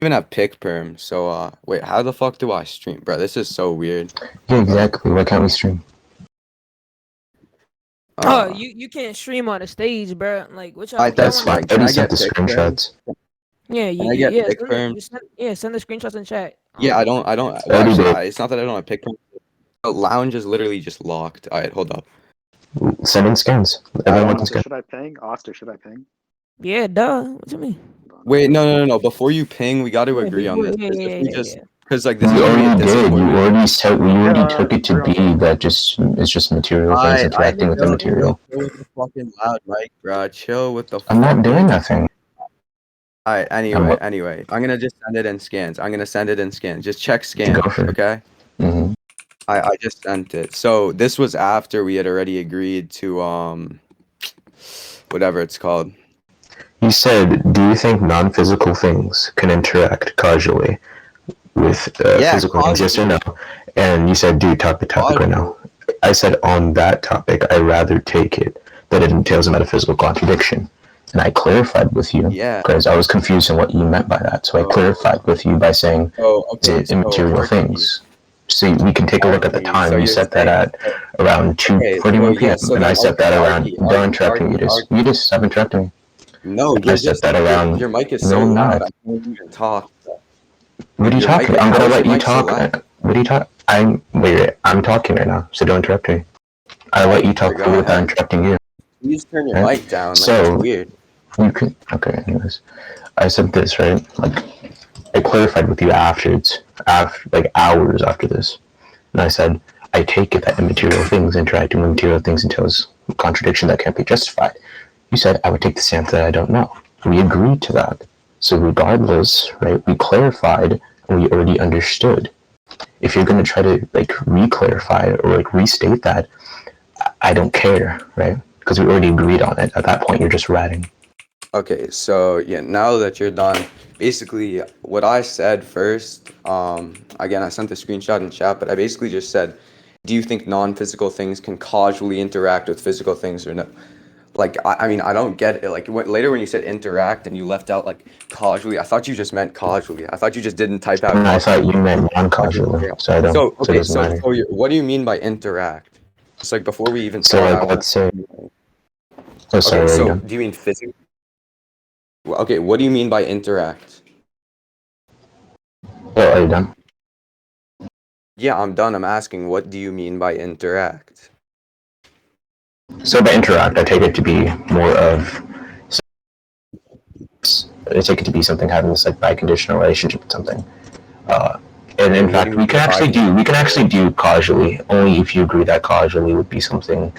even have pick perm. So wait, how the fuck do I stream, bro? This is so weird. Yeah, exactly. Why can't we stream? Oh, Uh, you can't stream on the stage, bro. Like, what I y'all That's that's want? fine. fine. I Can already I sent get the pick perm? screenshots. Yeah, Can I get yeah, pick perm? send the screenshots in chat. Yeah, I don't. I Well, already actually, did. it's not that I don't have pick perm. The lounge is literally just locked. All right, hold up. Send in scans. I Everyone don't. can Oster, scan. should I ping? Oster, should I ping? Yeah, duh. What you mean? Hold on. Wait, no. Before you ping, we got to Yeah, agree on this. yeah, Because if yeah, we yeah, just, yeah. because like We this is gonna be a already did. Discord. You already said. We already took it to Agree on be what? that just it's just material things I interacting hey, with the material. chill with the fucking loud mic, bro. Chill with the I'm not doing fucking. nothing. All right. I'm Anyway, I'm gonna just send it in scans. I'm gonna send it in scans. Just check to go scans, for it. okay? Mm-hmm. I just sent it. So this was after we had already agreed to whatever it's called. You said, "Do you think non-physical things can interact causally with Yeah, physical things? Yes or no?" And you said, "Do you talk the topic right now?" I said, "On that topic, I rather take it that it entails a metaphysical contradiction." And I clarified with you Yeah. because I was confused on what you meant by that. So I clarified with you by saying, Oh, "Is okay. it So immaterial RP, things?" So we can take a look at the so time. You you're set that saying at around okay. So 2:41 yeah. p.m. So and I then set that around. Don't interrupt me, Yeetus. RP. Yeetus, stop interrupting me. No, I set that around. your mic is No, so I'm loud. not. I can't even talk. What are you Your mic. talking? I'm How gonna is your let you mic so talk. loud? What are you talking? I'm talking right now, so don't interrupt me. I'll let you talk Go freely without ahead. interrupting you. Please turn your Right? mic down. Like it's So weird. you can. Okay. Anyways, I said this right. Like I clarified with you afterwards, after like hours after this, and I said I take it that immaterial things interacting with material things entails a contradiction that can't be justified. You said I would take the stance that I don't know. We agreed to that. So regardless, right? We clarified and we already understood. If you're gonna try to like re-clarify or like restate that, I don't care, right? Because we already agreed on it. At that point, you're just ratting. Okay, so yeah, now that you're done, basically what I said first, again, I sent the screenshot in chat, but I basically just said, do you think non-physical things can causally interact with physical things or no? Like, I mean, I don't get it. Like, later when you said interact and you left out like causally, I thought you just meant causally. I thought you just didn't type out And I causally. thought you meant non-causally, so I don't. So, So it okay, doesn't matter. what do you mean by interact? It's like before we even So start, like, let's say. Oh, okay, sorry. Are you so done? do you mean physical? Okay, what do you mean by interact? Oh, are you done? Yeah, I'm done. I'm asking, what do you mean by interact? So by interact, I take it to be more of. I take it to be something having this like biconditional relationship with something. And Wait, in what do fact, you mean by we can actually do causally only if you agree that causally would be something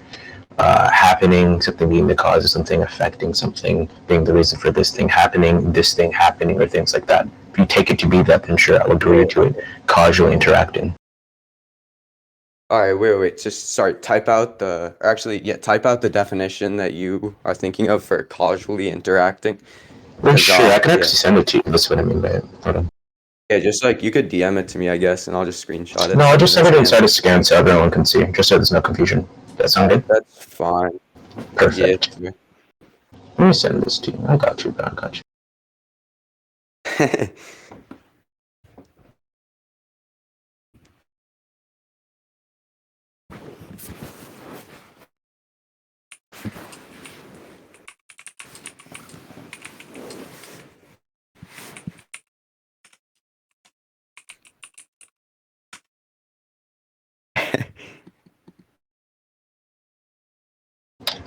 happening, something being the cause of something, affecting something, being the reason for this thing happening, or things like that. If you take it to be that, then sure, I'll agree to it. Causally interacting. All right, wait. Just sorry. Type out type out the definition that you are thinking of for causally interacting. Well, sure, I can Yeah, actually send it to you. That's what I mean by it. Hold on. yeah. Just like you could DM it to me, I guess, and I'll just screenshot it No, and I'll send just it in send it scans. inside a scan so everyone can see, just so there's no confusion. Does that sound good? That's fine. Yeah. Perfect. Let me send this to you. I got you, bro. I got you.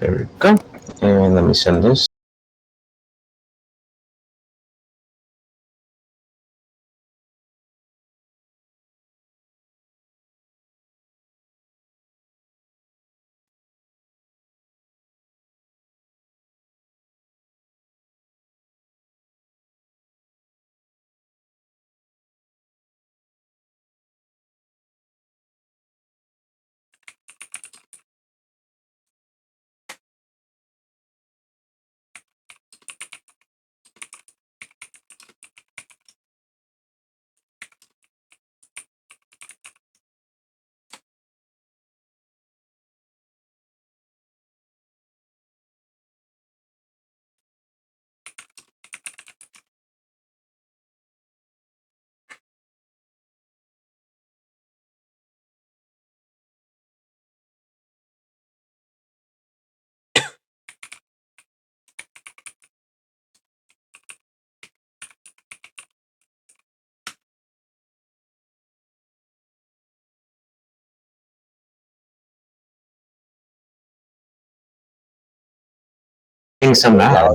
There we go. And let me send this. getting so mad?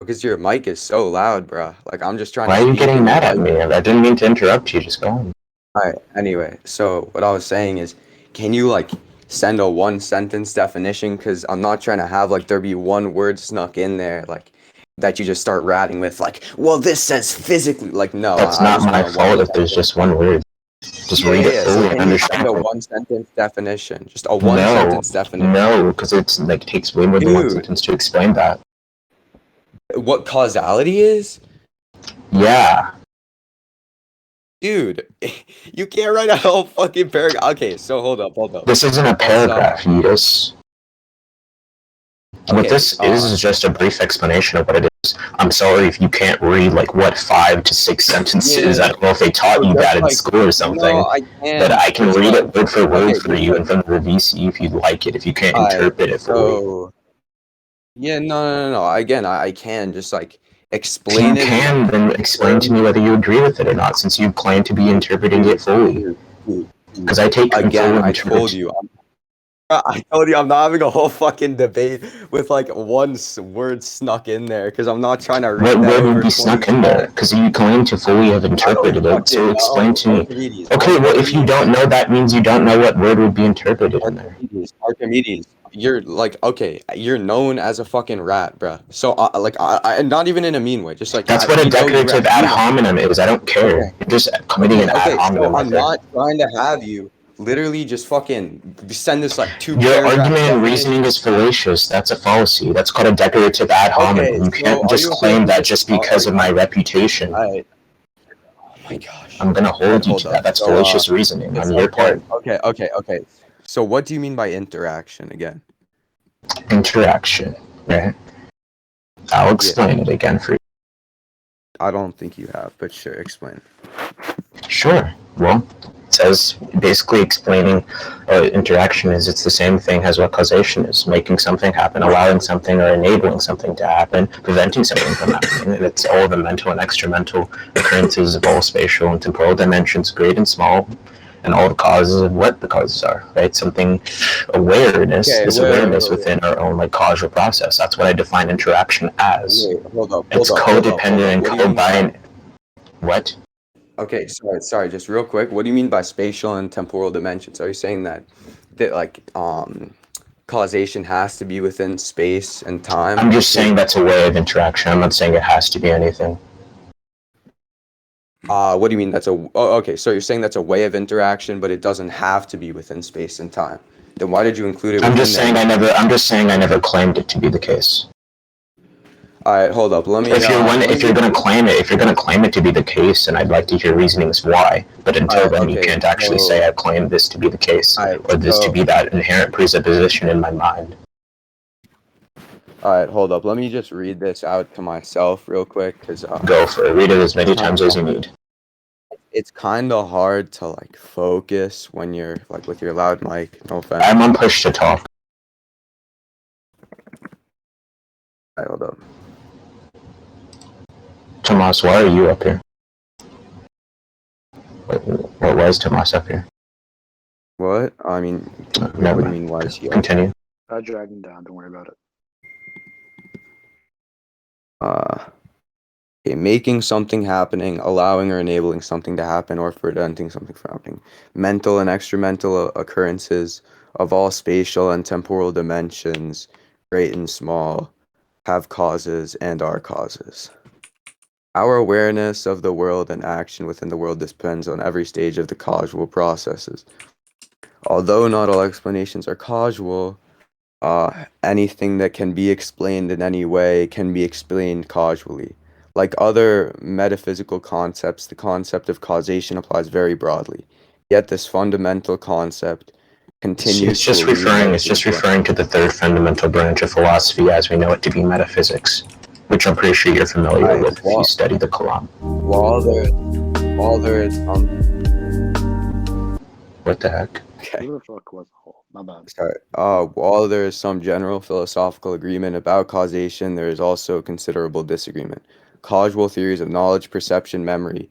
Because your mic is so loud, bro. Like, I'm just trying to Why are you speak getting and your mad at mic. me? I didn't mean to interrupt you. Just go on. Alright, anyway, so what I was saying is, can you like send a one sentence definition? Because I'm not trying to have like there be one word snuck in there, like that you just start ratting with, like, well, this says physically. Like, no, That's I not just my want a one fault if there's sentence. just one word. Just Yeah, read yeah, it yeah. So fully and can you send understand a it. one sentence definition? Just a one No, sentence definition. no, because it's like takes way more than one Dude, sentence to explain that. what causality is? Yeah, Dude, you can't write a whole fucking paragraph. Okay, so hold up, hold up. this isn't a Let's paragraph, Yeetus. What okay, this is just a brief explanation of what it is. I'm sorry if you can't read like what 5 to 6 sentences. yeah. I don't know if they taught So you just that in like school or no, something, I but can I can just read like it word for okay, word for just you like in front of the VC if you'd like it. If you can't I interpret it fully, so yeah, no. Again, I can just like if you explain it in like can, then explain to terms. me whether you agree with it or not, since you claim to be Dude, interpreting it dude, fully. dude, dude. Because I take Again, full I told interpret. you. I told you I'm not having a whole fucking debate with like one word snuck in there because I'm not trying to read What that word would over be 20 snuck in there? times. Because you claim to fully have I don't interpreted it, fucking so explain know. to me. Archimedes, Okay, well, if you Archimedes, don't know, that means you don't know what word would be interpreted in there. Archimedes. You're like okay. You're known as a fucking rat, bruh. So like and not even in a mean way. Just like That's what a we know you decorative rat. ad You know. hominem is. I don't Okay. care. You're just committing an ad So hominem right I'm there. not trying to have you literally just fucking send this like two Your paragraph argument and reasoning definition. is fallacious. That's a fallacy. That's called a decorative ad Okay, hominem. You so can't are just you okay claim if we that just just because of my reputation. I oh my gosh. I'm gonna Alright, hold you hold to that. up. That's So fallacious reasoning it's on your okay, part. okay. So what do you mean by interaction again? Interaction, right? I'll Yeah, explain it again for you. I don't think you have, but sure, explain. Sure. Well, it says basically explaining interaction is it's the same thing as what causation is: making something happen, allowing something, or enabling something to happen, preventing something from happening. And it's all the mental and extramental occurrences of all spatial and temporal dimensions, great and small, and all the causes of what the causes are. Right? Something awareness, Okay, this awareness within our own like causal process. That's what I define interaction as. wait, It's hold codependent up. and What do you mean by co-binary. What? okay, sorry, just real quick. What do you mean by spatial and temporal dimensions? Are you saying that like causation has to be within space and time? I'm just saying that's a way of interaction. I'm not saying it has to be anything. What do you mean that's a oh, okay, so you're saying that's a way of interaction, but it doesn't have to be within space and time. Then why did you include it I'm within just there saying then? I'm just saying I never claimed it to be the case. All right, hold up. Let me If you're just gonna claim it, if you're gonna claim it to be the case, and I'd like to hear reasonings why. But all until right, then, you okay. can't actually say I claim this to be the case All right, or this to be that inherent presupposition in my mind. all right, hold up. Let me just read this out to myself real quick because Go for it. Read it as many times as you need. it's kind of hard to like focus when you're like with your loud mic. No offense. I'm on push to talk. All right, hold up. Tomas, why are you up here? What was Tomas up here? What? I mean, what Never do you mind. mean? Why is he up? Continue. I dragged him down. Don't worry about it. Okay, making something happening, allowing or enabling something to happen, or preventing something from happening. Mental and extramental occurrences of all spatial and temporal dimensions, great and small, have causes and are causes. Our awareness of the world and action within the world depends on every stage of the causal processes. Although not all explanations are causal, anything that can be explained in any way can be explained causally. Like other metaphysical concepts, the concept of causation applies very broadly. Yet this fundamental concept continues It's to just elude referring. most It's just explanations. referring to the third fundamental branch of philosophy as we know it to be metaphysics, which I'm pretty sure you're familiar with if you study the Quran. While there is What the heck? okay. Who the fuck was my bad. Sorry. While there is some general philosophical agreement about causation, there is also considerable disagreement. Causal theories of knowledge, perception, memory,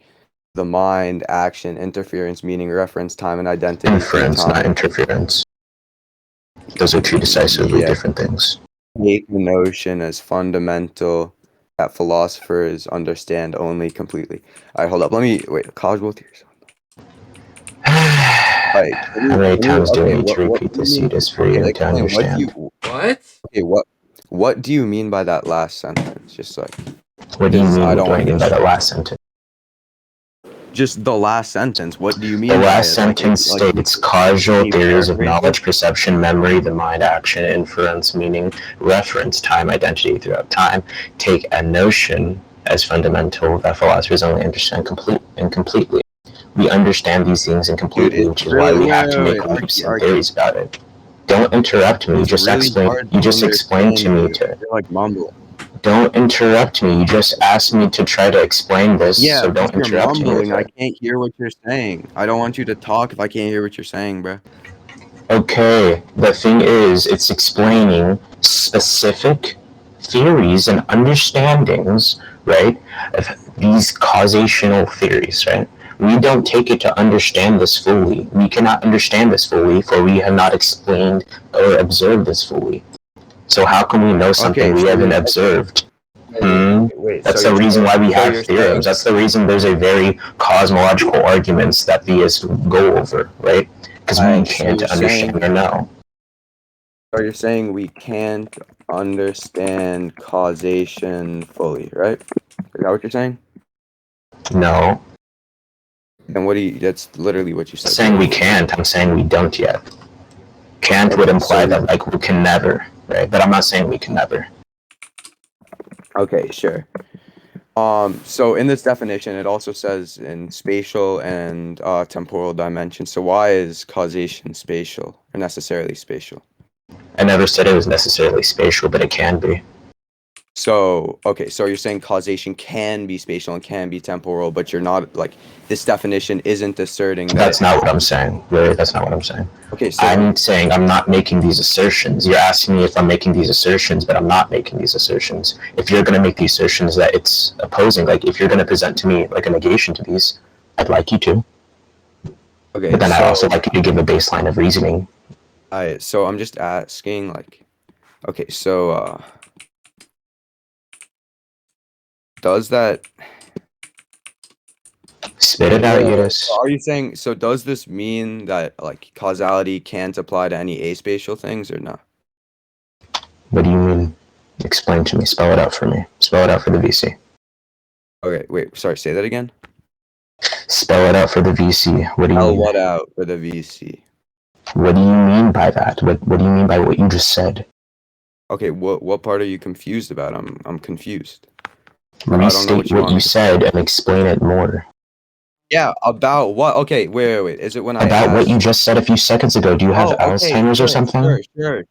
the mind, action, interference, meaning, reference, time, and identity through Inference, not time. interference. Those are two decisively Yeah, different things. take the notion as fundamental that philosophers understand only completely. All right, hold up. Let me wait. Causal theories. Like, How many times do I need to what repeat do you this, mean? Yeetus, for Okay, you to explain. What do you? understand? What? Okay, what do you mean by that last sentence? Just like, What do you because mean? I What don't do I want to mean get by the last sentence? just the last sentence. What do you The mean by last it? sentence Like, states causal can you theories of paraphrase it? knowledge, perception, memory, the mind, action, inference, meaning, reference, time, identity throughout time, take a notion as fundamental that philosophers only understand completely. We understand these things Dude, incompletely, it's which is why really we have to make wait. leaps and theories about it. Don't interrupt me. You It's just really explain. hard You to just explained to understand me you. to. You're like mumbling. Don't interrupt me. You just asked me to try to explain this, Yeah, so because don't you're interrupt me with mumbling. I it. can't hear what you're saying. I don't want you to talk if I can't hear what you're saying, bro. Okay, the thing is, it's explaining specific theories and understandings, right, of these causational theories, right? We don't take it to understand this fully. We cannot understand this fully, for we have not explained or observed this fully. So how can we know something Okay, we so haven't you're observed? wait. That's the reason why we have theorems. That's the reason there's a very cosmological arguments that theists go over, right? Because we So can't you're saying understand or know. so you're saying we can't understand causation fully, right? Is that what you're saying? No, And what do you? That's literally what you I'm said. saying we can't. I'm saying we don't yet. Can't would Okay, imply so that like we can never, right? But I'm not saying we can never. okay, sure. So in this definition, it also says in spatial and temporal dimensions. So why is causation spatial or necessarily spatial? I never said it was necessarily spatial, but it can be. So, okay, so you're saying causation can be spatial and can be temporal, but you're not like this definition isn't asserting that That's not what I'm saying. Really, that's not what I'm saying. Okay, so I'm saying I'm not making these assertions. You're asking me if I'm making these assertions, but I'm not making these assertions. If you're going to make the assertions that it's opposing, like if you're going to present to me like a negation to these, I'd like you to. okay, But then I'd also so like you to give a baseline of reasoning. I'm just asking like okay, so does that Spit it out, Yeetus. So are you saying so does this mean that like causality can't apply to any aspatial things or not? What do you mean? Explain to me. Spell it out for me. Spell it out for the VC. Okay, wait, sorry, say that again. Spell it out for the VC. What do you L mean? what out for the VC? What do you mean by that? What do you mean by what you just said? Okay, what part are you confused about? I'm confused. I don't know Restate what you what want you me to said and explain it more. Yeah, about what? Okay, wait. Is it when I About what you asked? just said a few seconds ago. Do you have Okay, Alzheimer's or something? sure.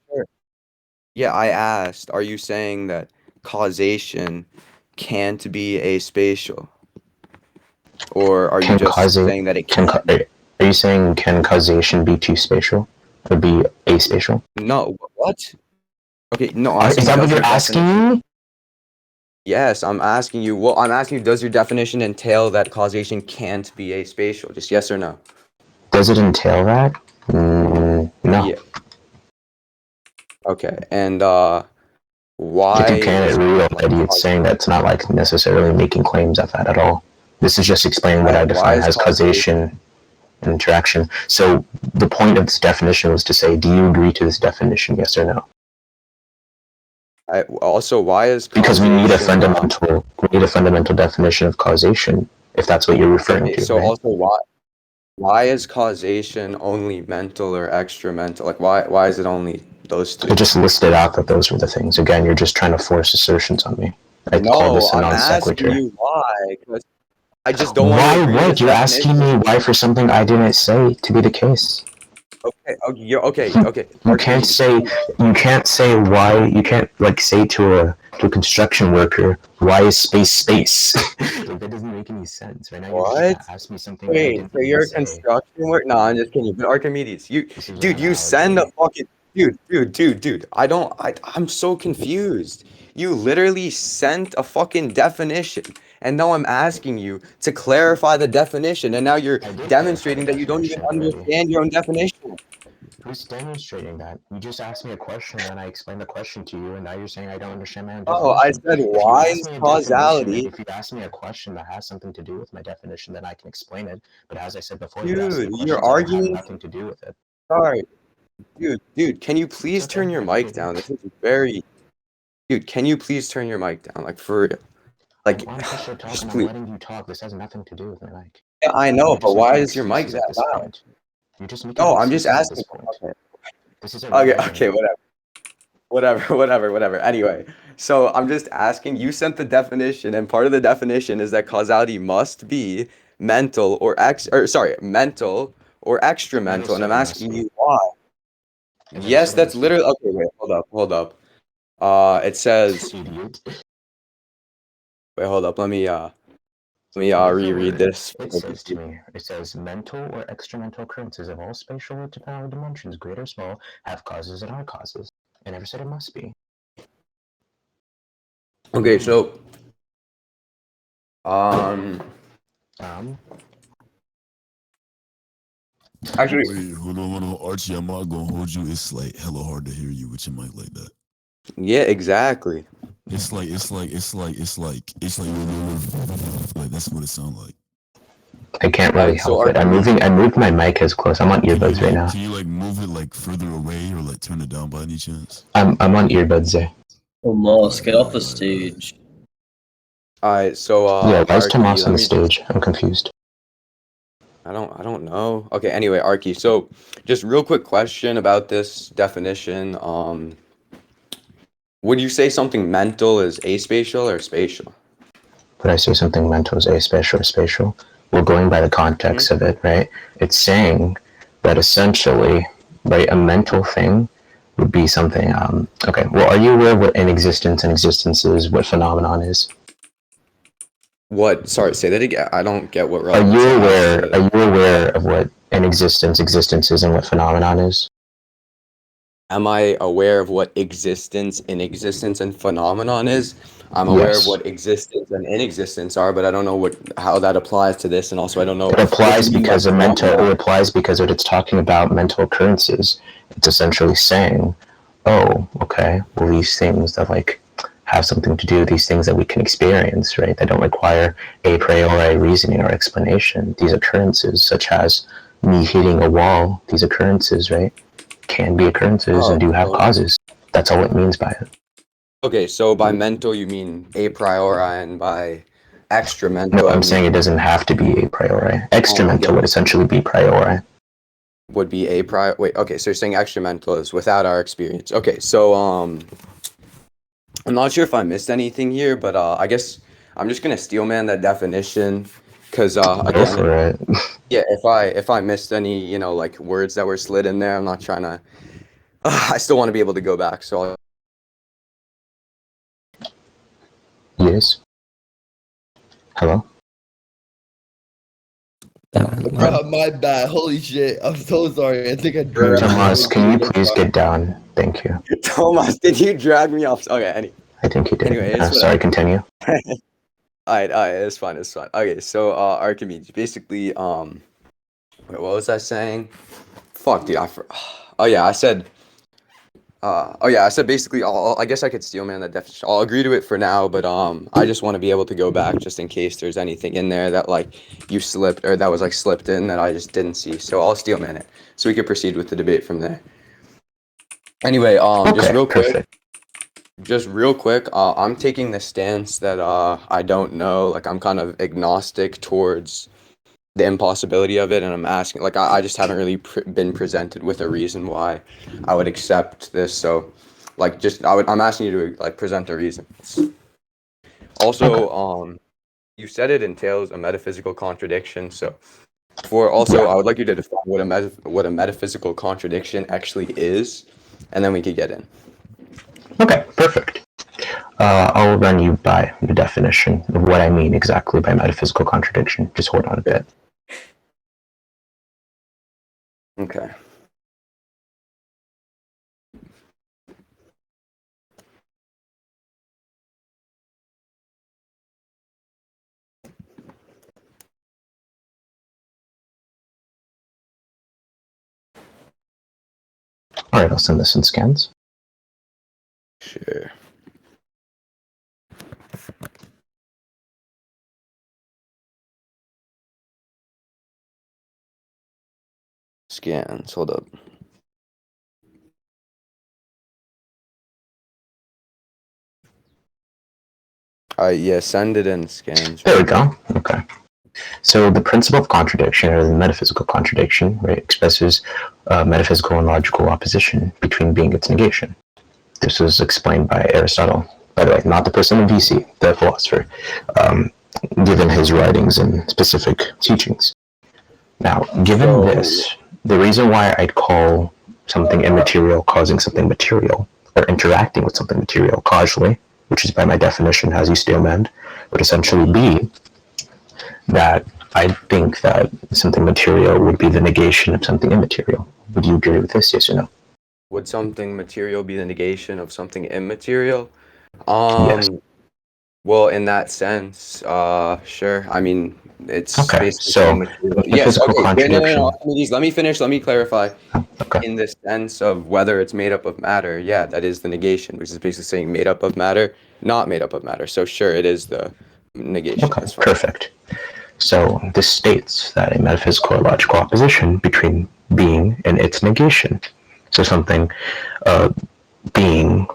Yeah, I asked, are you saying that causation can't be aspatial? Or are you Can just causation saying that it can can? are you saying can causation be too spatial or be aspatial? No, what? Okay, no, I'm Is saying that what does you're your asking definition? me? Yes, I'm asking you. Well, I'm asking you, does your definition entail that causation can't be aspatial? Just yes or no? Does it entail that? No. Yeah. Okay, and If why you can, is it real like already, it's saying that's not like necessarily making claims of that at all. This is just explaining what I why define is as causation? causation and interaction. So the point of this definition was to say, do you agree to this definition, yes or no? Also, why is Because causation? we need a fundamental definition of causation, if that's what you're referring Okay, to, so right? also why is causation only mental or extra mental? Like why is it only those two? It just listed out that those were the things. Again, you're just trying to force assertions on me. I'd call No, this a I'm non asking sequitur. you why. 'Cause I just don't want to Why agree to would? this You're asking definition. me why for something I didn't say to be the case. Okay. You can't Archimedes. say why. You can't like say to a construction worker why is space. Like, that doesn't make any sense. Right now you're just trying What? to ask me something that I Wait, didn't so even you're a say. construction work? No, I'm just kidding. But Archimedes, This is an dude, you send a analogy. fucking, dude. I'm so confused. You literally sent a fucking definition, and now I'm asking you to clarify the definition, and now you're I did clarify the demonstrating that you don't even definition already. understand your own definition. Who's demonstrating that? You just asked me a question, and then I explained the question to you, and now you're saying I don't understand my own Oh, I definition. said, If you why ask is me a definition, causality? if you ask me a question that has something to do with my definition, then I can explain it. But as I said before, you're asking Dude, me you're questions that have arguing. nothing to do with it. Sorry. Dude, can you It's please okay. turn your I can mic prove it. down? This is very. Dude, can you please turn your mic down? Like, for real. Like, I want to shit talk, just and I'm please. letting you talk. This has nothing to do with my mic. Yeah, I know, You're but just why making is your mic excuses that at this loud? point. You're just making No, I'm just excuses at this asking. point. Okay, This is a okay, red okay, herring. whatever. Anyway, so I'm just asking. You sent the definition, and part of the definition is that causality must be mental or extra Never mental, and I'm said it must asking be. you why. I never Yes, said it that's must be. literally okay. Wait, hold up. It says. Idiot. Wait, hold up. Let me Read the reread word. this. It says to me, it says mental or extramental occurrences of all spatial or temporal dimensions, great or small, have causes and are causes. I never said it must be. Okay, so um, Um, actually, Wait, hold on, Archie. I'm not gonna hold you. It's like hella hard to hear you with your mic like that. yeah, exactly. Like that's what it sounds like. I can't All really right, so help it. I moved my mic as close. I'm on earbuds right now. Can you like move it like further away or like turn it down by any chance? I'm on earbuds there. Tomas, get off the Alright. stage. All right, so Yeah, why is Arky, Tomas on let the me just. stage? I'm confused. I don't know. Okay, anyway, Arky. So, just real quick question about this definition. Would you say something mental is aspatial or spatial? But I say something mental is aspatial or spatial. We're going by the context of it, right? It's saying that essentially, right, a mental thing would be something. Okay, well, are you aware of what an existence and existence is, what phenomenon is? What? Sorry, say that again. I don't get what Are relevance you that has aware? to. Are you aware of what an existence is, and what phenomenon is? Am I aware of what existence, inexistence, and phenomenon is? I'm aware of Yes. what existence and inexistence are, but I don't know how that applies to this, and also I don't know It what you applies mean by because a mental. It phenomenon. applies because when it's talking about mental occurrences, it's essentially saying, "Oh, okay. Well, these things that like have something to do with these things that we can experience, right? That don't require a priori reasoning or explanation. These occurrences, such as me hitting a wall, these occurrences, right, can be occurrences Oh, and do have so causes. That's all it means by it. okay, so by mental you mean a priori, and by extra No, mental I'm you saying it mean doesn't have to be a priori. Extra oh mental okay would essentially be priori. would be a priori. Wait, okay, so you're saying extra mental is without our experience. Okay, so I'm not sure if I missed anything here, but I guess I'm just gonna steel man that definition, because Go again, for it. yeah, if I missed any like words that were slid in there, I'm not trying to. I still want to be able to go back, so Yes. Hello. Bro, my bad. Holy shit. I'm so sorry. I think I Bruh. dragged you Tomas, into can you the please fire. get down? Thank you. Thomas, did you drag me off? Okay, I think you did. anyway, it's Sorry, whatever. continue. Alright, it's fine, it's fine. Okay, so Archimedes, basically, wait, what was I saying? Fuck, dude, oh yeah, I said basically, I guess I could steel man that definition. I'll agree to it for now, but I just want to be able to go back just in case there's anything in there that like you slipped or that was like slipped in that I just didn't see. So I'll steel man it, so we could proceed with the debate from there. Anyway, Okay, perfect. just real quick, I'm taking the stance that I don't know, like I'm kind of agnostic towards the impossibility of it, and I'm asking, like I just haven't really been presented with a reason why I would accept this. So, like, I'm asking you to like present a reason. Also, you said it entails a metaphysical contradiction. So, I would like you to define what a metaphysical contradiction actually is, and then we could get in. Okay, perfect. I'll run you by the definition of what I mean exactly by metaphysical contradiction. Just hold on a bit. Okay. All right, I'll send this in scans. Sure. Scans. Hold up. Yeah, send it in scans. There we go. Okay. So the principle of contradiction, or the metaphysical contradiction, right, expresses metaphysical and logical opposition between being and its negation. This was explained by Aristotle, by the way, not the person in VC, the philosopher, given his writings and specific teachings. Now, given this, the reason why I'd call something immaterial causing something material, or interacting with something material causally, which is by my definition, as you stillman, would essentially be that I think that something material would be the negation of something immaterial. Would you agree with this, yes or no? Would something material be the negation of something immaterial? Yes. Well, in that sense, sure. I mean, it's Okay, basically so saying material. Yes, metaphysical okay. Wait, no, contradiction. Archimedes, let me finish. Let me clarify. Okay. In the sense of whether it's made up of matter, yeah, that is the negation, which is basically saying made up of matter, not made up of matter. So sure, it is the negation. Okay, That's fine. perfect. So this states that a metaphysical or logical opposition between being and its negation. So something being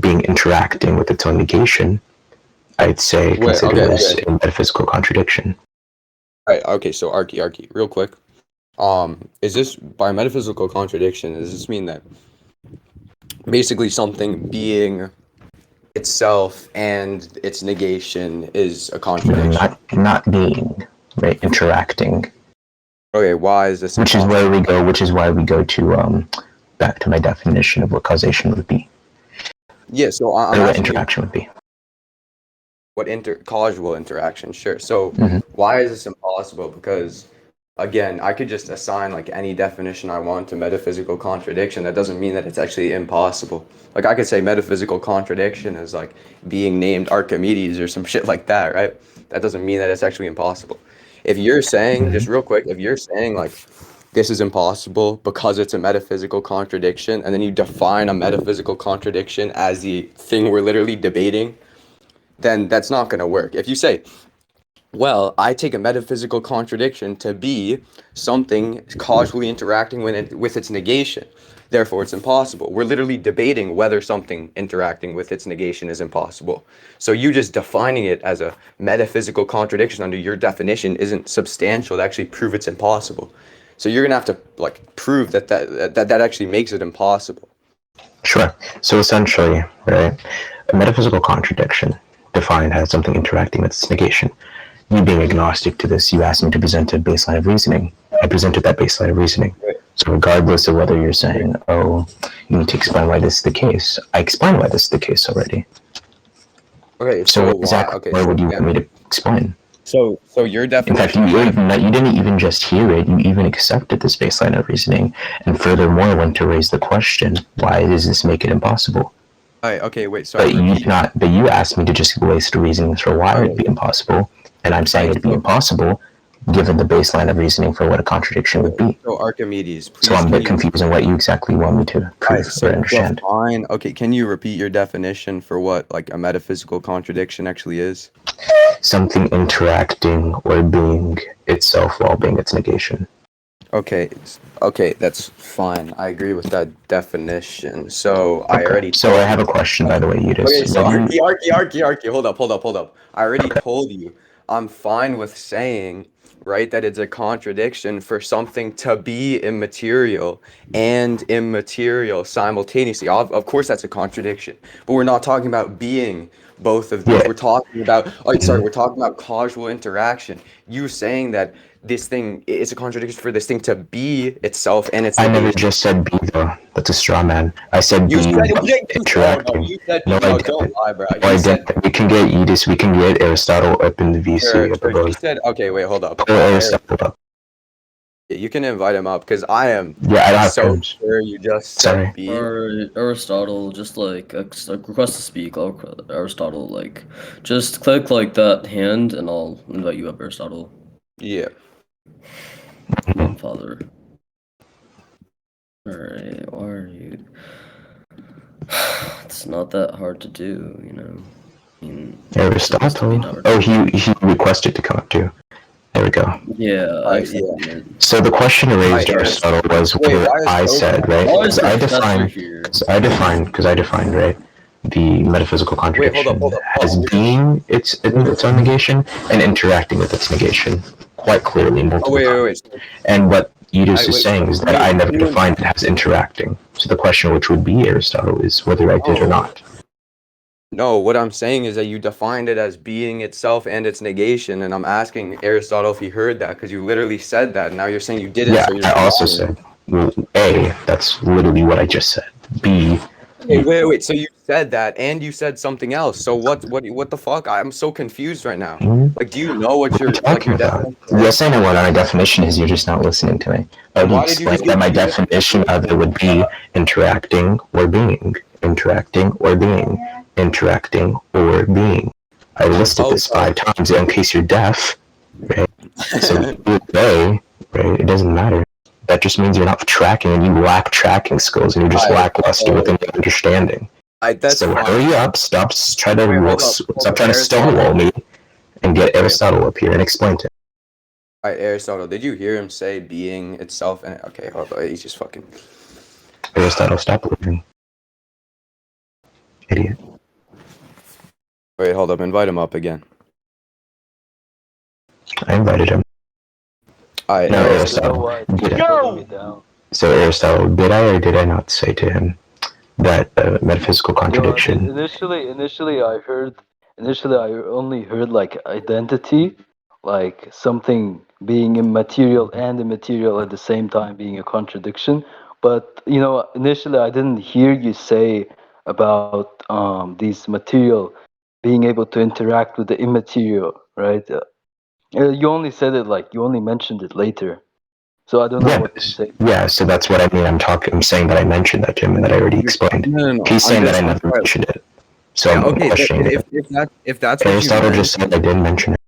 interacting with its own negation, I'd say consider this a metaphysical contradiction. All right, okay, so Archie, real quick. Is this by metaphysical contradiction, does this mean that basically something being itself and its negation is a contradiction? Not being, right? Interacting. Okay, why is this Which is impossible? why we go to back to my definition of what causation would be. Yeah, so I'm Or what asking you interaction would be. what causal interaction, sure. So Mhm. why is this impossible? Because again, I could just assign like any definition I want to metaphysical contradiction. That doesn't mean that it's actually impossible. Like I could say metaphysical contradiction is like being named Archimedes or some shit like that, right? That doesn't mean that it's actually impossible. If you're saying, just real quick, if you're saying like this is impossible because it's a metaphysical contradiction, and then you define a metaphysical contradiction as the thing we're literally debating, then that's not going to work. If you say, well, I take a metaphysical contradiction to be something causally interacting with its negation, therefore it's impossible. We're literally debating whether something interacting with its negation is impossible. So you just defining it as a metaphysical contradiction under your definition isn't substantial to actually prove it's impossible. So you're gonna have to like prove that actually makes it impossible. Sure. So essentially, right, a metaphysical contradiction defined as something interacting with its negation. You being agnostic to this, you asked me to present a baseline of reasoning. I presented that baseline of reasoning. Right. So regardless of whether you're saying, oh, you need to explain why this is the case, I explained why this is the case already. Okay, So so why? exactly Okay, why so would you yeah. want me to explain? So your In fact, definition you of didn't even just hear it, you even accepted this baseline of reasoning, and furthermore went to raise the question, why does this make it impossible? okay, wait, sorry, repeat. But you asked me to just list reasons for why it would be impossible, and I'm saying it'd be impossible given the baseline of reasoning for what a contradiction would be. So Archimedes, please. So I'm a bit can you confused on what you exactly want me to prove or understand. define? Okay, can you repeat your definition for what like a metaphysical contradiction actually is? Something interacting or being itself while being its negation. Okay, that's fine. I agree with that definition. So I already. So I have a question, by the way, Yeetus. Okay, so Archie, hold up. I already told you I'm fine with saying, right, that it's a contradiction for something to be immaterial and immaterial simultaneously. Of course, that's a contradiction, but we're not talking about being both of these. Yeah. We're talking about, we're talking about causal interaction. You saying that this thing is a contradiction for this thing to be itself and its I negation. never just said be though. That's a straw man. I said You be said interacting. you said No, no, I don't didn't. lie, bro. No, I You said didn't. We can get Yeetus. We can get Aristotle up in the VC sure, up he above. said okay, wait, hold up. Pull Aristotle up. You can invite him up because I am Yeah, I don't have so friends. sure you just Sorry. said B. Or Aristotle, just like request to speak. Aristotle, like just click like that hand, and I'll invite you up, Aristotle. Yeah. Father. Alright, why are you? It's not that hard to do, you know. I mean, it's supposed to be Aristotle. number Oh, two. he requested to come up too. There we go. Yeah, I Yeah. accepted it. So the question raised Hi, Aristotle was Wait, whether why is I Oak said, not right? Why is Because I Professor defined, here? because I defined, right, the metaphysical Wait, hold up, contradiction hold up. as being its own negation and interacting with its negation quite clearly Oh, multiple wait, wait, times. wait. And what Yeetus is Wait, saying is that me, I never you and defined it as interacting. So the question which would be Aristotle is whether I did or no, not. no. What I'm saying is that you defined it as being itself and its negation, and I'm asking Aristotle if he heard that because you literally said that. And now you're saying you didn't, Yeah, so you're I also lying. said, well, A, that's literally what I just said. B, Okay, wait. So you said that, and you said something else. So what the fuck? I'm so confused right now. Like, do you know what what are you your talking about? definition Yes, is? I know what my definition is, you're just not listening to me. I And already why did you just explained give that my me your definition of it would be interacting or being. Interacting or being. Interacting or being. I listed this Okay. 5 times in case you're deaf, right? So either way, right, it doesn't matter. That just means you're not tracking and you lack tracking skills and you're just Alright, lackluster within your understanding. that's So fine. hurry up, stop trying to Wait, hold up, stop trying to Aristotle. stonewall me and get Wait, Aristotle up here and explain to him. alright, Aristotle. Did you hear him say being itself? And okay, hold on. He's just fucking. Aristotle, stop living. Idiot. Wait, hold up. Invite him up again. I invited him. Alright, No, Yo, you Aristotle. know Aristotle. what? Did You're I? putting me down. So Aristotle, did I or did I not say to him that metaphysical Yo, contradiction? initially I only heard like identity, like something being immaterial and immaterial at the same time being a contradiction. But you know, initially I didn't hear you say about these material being able to interact with the immaterial, right? You only said it like you only mentioned it later. So I don't know what to Yes. say. Yeah, so that's what I mean. I'm saying that I mentioned that to him and that I already explained. No. He's saying that I I'm never sorry. mentioned it. So Yeah, I'm okay, but questioning it. if that's what you Aristotle meant, just said I did mention it.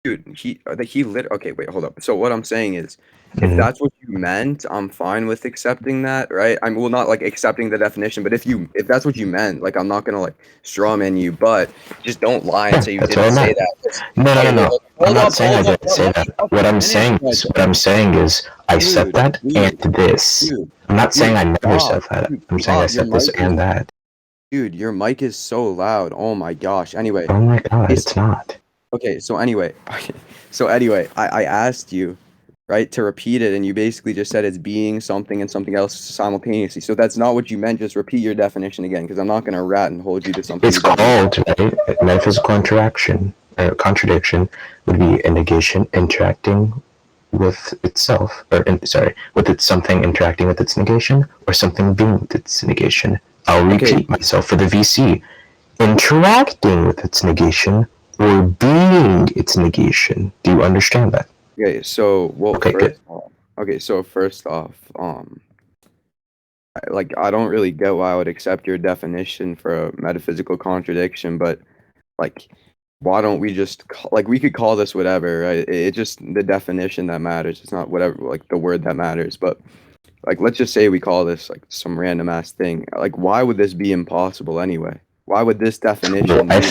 dude, he lit. Okay, wait, hold up. So what I'm saying is, if Mhm. that's what you meant, I'm fine with accepting that, right? I'm well, not like accepting the definition, but if that's what you meant, like I'm not gonna like straw man you, but just don't lie and Yeah, say you that's what I didn't say meant. that. No. Alright, wait, I'm not hold saying I up, didn't bro. say Let me that. fucking finish my What I'm saying is I said dude, that and this. dude, I'm not saying I never said stop, that. dude, I'm saying I stop. said this and that. Dude, your mic is so loud. Oh my gosh. Anyway, Oh my god, it's it's not. okay. So anyway, I asked you, right, to repeat it, and you basically just said it's being something and something else simultaneously. So that's not what you meant. Just repeat your definition again, because I'm not gonna rat and hold you to something It's you don't know. called, right? Metaphysical interaction, contradiction would be a negation interacting with itself, or with its something interacting with its negation, or something being with its negation. I'll Okay, repeat myself for the VC. Interacting with its negation, or being its negation. Do you understand that? okay. So well, Okay, good. first off, like I don't really get why I would accept your definition for a metaphysical contradiction, but like why don't we just like we could call this whatever, right? It just the definition that matters. It's not whatever like the word that matters, but like let's just say we call this like some random ass thing. Like why would this be impossible anyway? Why would this Well, definition I be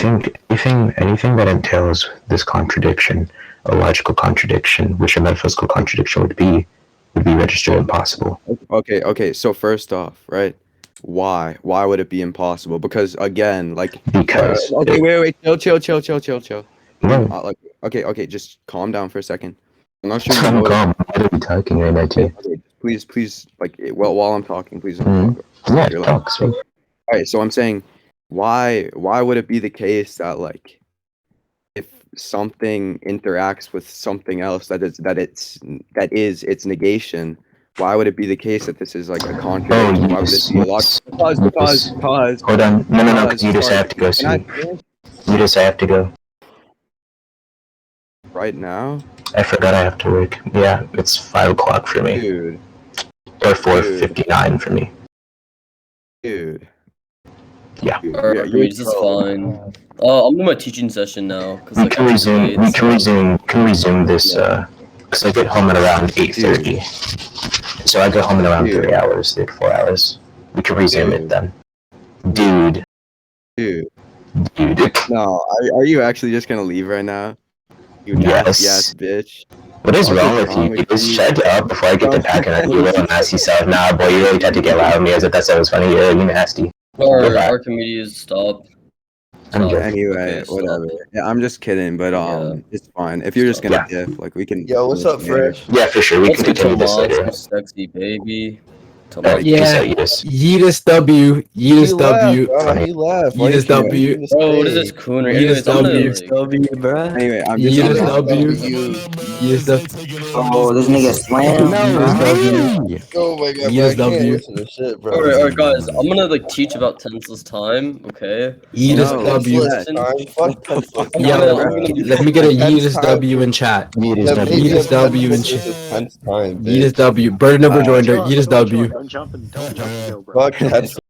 think anything that entails this contradiction, a logical contradiction, which a metaphysical contradiction would be registered impossible. okay, so first off, right? Why would it be impossible? Because again, like Because okay, wait, chill. no, Like okay, just calm down for a second. I'm not sure you I'm know. calm. I'm literally talking right now to you. Okay, please, like, well, while I'm talking, please don't Mhm. talk. Yeah, You're like, talk, sweet. all right. So I'm saying, why would it be the case that like, if something interacts with something else that is its negation, why would it be the case that this is like a Oh, contradiction? Why would this be a lot? Because Hold on. No, because you just sorry, have to go, can I sweet. finish You just have to go. right now, I forgot I have to work. Yeah, it's 5 o'clock for me. dude? Or 4:59 for me. Dude, Yeah. you're Alright, this is trolling. fine. I'm in my teaching session now, because We like can after resume. grades. Can resume this. So I get home at around 8:30. So I get home in around Dude. 3 hours, 3 to 4 hours. We can resume it Dude. then. Dude. Dude. Dude. No, are you actually just gonna leave right now? You nasty ass bitch. What is What wrong is with wrong you? with Just you? shut up before I get the pack and you little nasty self. Nah, boy, you really tried to get loud with me as if that was funny. Yeah, you nasty. Or back. Archimedes, stop. I'm Stop. joking. Anyway, Okay, stop. whatever. Yeah, I'm just kidding, but Yeah. it's fine. If you're just gonna Yeah. diff, like we can. Yo, what's up, Fresh? Yeah, for sure. We Let's can get continue this Tomas, later. you sexy baby. Alright, Tomas. peace Yeah. out, Yeetus. Yeetus W. He Yeetus W. laughed, he laughed. Why you Yeetus keep W. making this Bro, what is thing? this cooner? Yeetus Anyways, I'm gonna W. like, W, bruh. Anyway, I'm Yeetus just. W. Yeetus Yeetus Oh, this nigga slam, Yeetus bruh. W. Oh my god, bro, Yeetus I can't W. listen to shit, bro. alright, guys. I'm gonna like teach about tenseless time, okay? Yeetus No, W. yes. Time, fuck pencil. I'm Yo, gonna be let me get a Tense Yeetus time. W in chat. Yeetus The W. media Yeetus W in pencil chat. is tense time, Yeetus bitch. W. Bird never joined her. Chill out, Yeetus everyone chill W. out. Don't jump and go, bro. Fuck pencil.